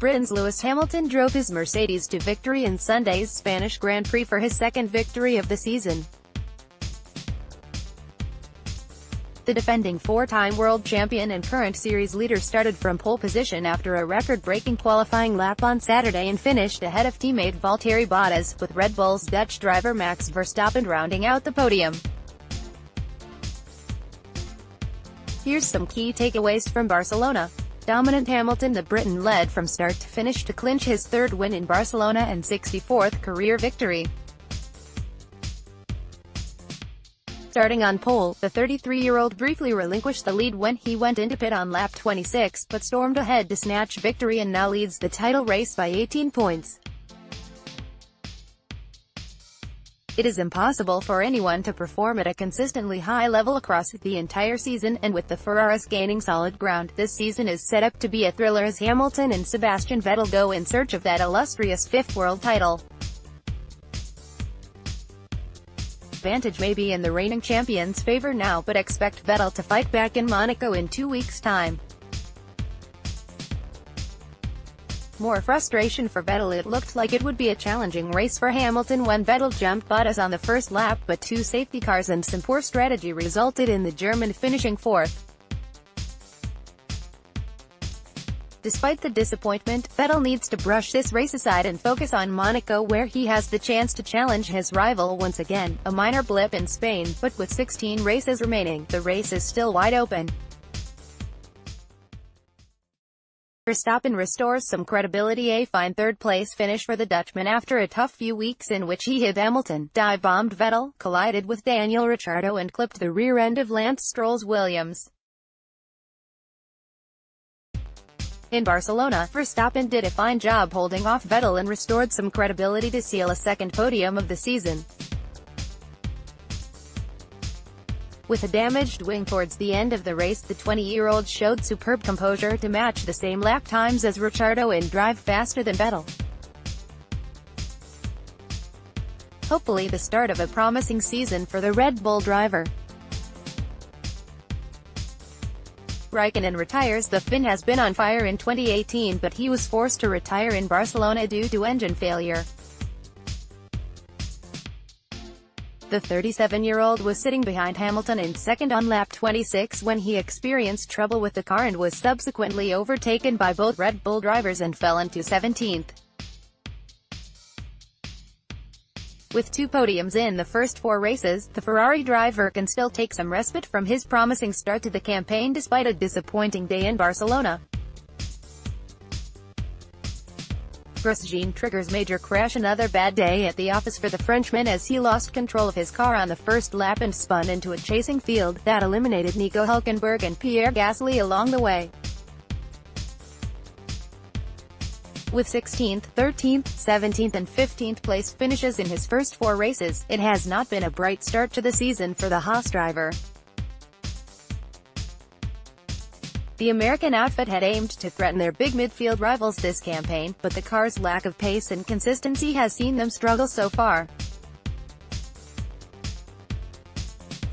Britain's Lewis Hamilton drove his Mercedes to victory in Sunday's Spanish Grand Prix for his second victory of the season. The defending four-time world champion and current series leader started from pole position after a record-breaking qualifying lap on Saturday and finished ahead of teammate Valtteri Bottas, with Red Bull's Dutch driver Max Verstappen rounding out the podium. Here's some key takeaways from Barcelona. Dominant Hamilton the Briton led from start to finish to clinch his third win in Barcelona and 64th career victory. Starting on pole, the 33-year-old briefly relinquished the lead when he went into pit on lap 26, but stormed ahead to snatch victory and now leads the title race by 18 points. It is impossible for anyone to perform at a consistently high level across the entire season, and with the Ferraris gaining solid ground, this season is set up to be a thriller as Hamilton and Sebastian Vettel go in search of that illustrious fifth world title. Advantage may be in the reigning champion's favor now, but expect Vettel to fight back in Monaco in 2 weeks' time. More frustration for Vettel. It looked like it would be a challenging race for Hamilton when Vettel jumped Bottas on the first lap, but two safety cars and some poor strategy resulted in the German finishing fourth. Despite the disappointment, Vettel needs to brush this race aside and focus on Monaco, where he has the chance to challenge his rival once again. A minor blip in Spain, but with 16 races remaining, the race is still wide open. Verstappen restores some credibility. A fine third-place finish for the Dutchman after a tough few weeks in which he hit Hamilton, dive-bombed Vettel, collided with Daniel Ricciardo and clipped the rear end of Lance Stroll's Williams. In Barcelona, Verstappen did a fine job holding off Vettel and restored some credibility to seal a second podium of the season. With a damaged wing towards the end of the race, the 20-year-old showed superb composure to match the same lap times as Ricciardo and drive faster than Vettel. Hopefully the start of a promising season for the Red Bull driver. Raikkonen retires. The Finn has been on fire in 2018, but he was forced to retire in Barcelona due to engine failure. The 37-year-old was sitting behind Hamilton in second on lap 26 when he experienced trouble with the car and was subsequently overtaken by both Red Bull drivers and fell into 17th. With two podiums in the first four races, the Ferrari driver can still take some respite from his promising start to the campaign despite a disappointing day in Barcelona. Grosjean triggers major crash. Another bad day at the office for the Frenchman as he lost control of his car on the first lap and spun into a chasing field that eliminated Nico Hülkenberg and Pierre Gasly along the way. With 16th, 13th, 17th and 15th place finishes in his first four races, it has not been a bright start to the season for the Haas driver. The American outfit had aimed to threaten their big midfield rivals this campaign, but the car's lack of pace and consistency has seen them struggle so far.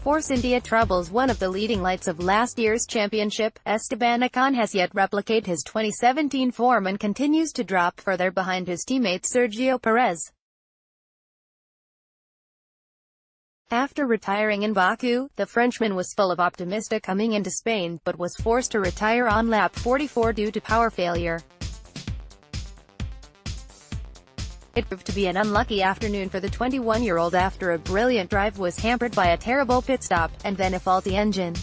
Force India troubles one of the leading lights of last year's championship. Esteban Ocon has yet replicate his 2017 form and continues to drop further behind his teammate Sergio Perez. After retiring in Baku, the Frenchman was full of optimism coming into Spain, but was forced to retire on lap 44 due to power failure. It proved to be an unlucky afternoon for the 21-year-old after a brilliant drive was hampered by a terrible pit stop, and then a faulty engine.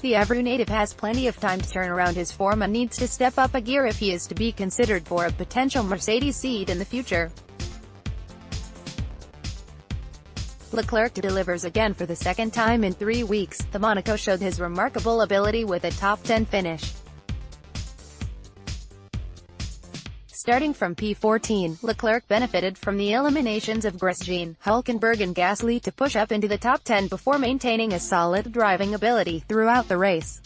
The Everu native has plenty of time to turn around his form and needs to step up a gear if he is to be considered for a potential Mercedes seat in the future. Leclerc delivers again for the second time in 3 weeks. The Monaco showed his remarkable ability with a top 10 finish. Starting from P14, Leclerc benefited from the eliminations of Grosjean, Hülkenberg and Gasly to push up into the top 10 before maintaining a solid driving ability throughout the race.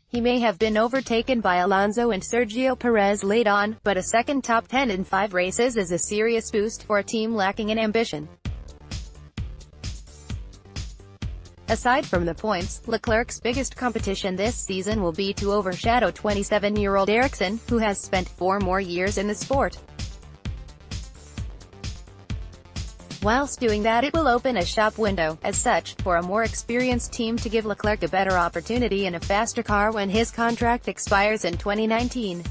He may have been overtaken by Alonso and Sergio Perez late on, but a second top 10 in 5 races is a serious boost for a team lacking in ambition. Aside from the points, Leclerc's biggest competition this season will be to overshadow 27-year-old Ericsson, who has spent 4 more years in the sport. Whilst doing that, it will open a shop window, as such, for a more experienced team to give Leclerc a better opportunity in a faster car when his contract expires in 2019.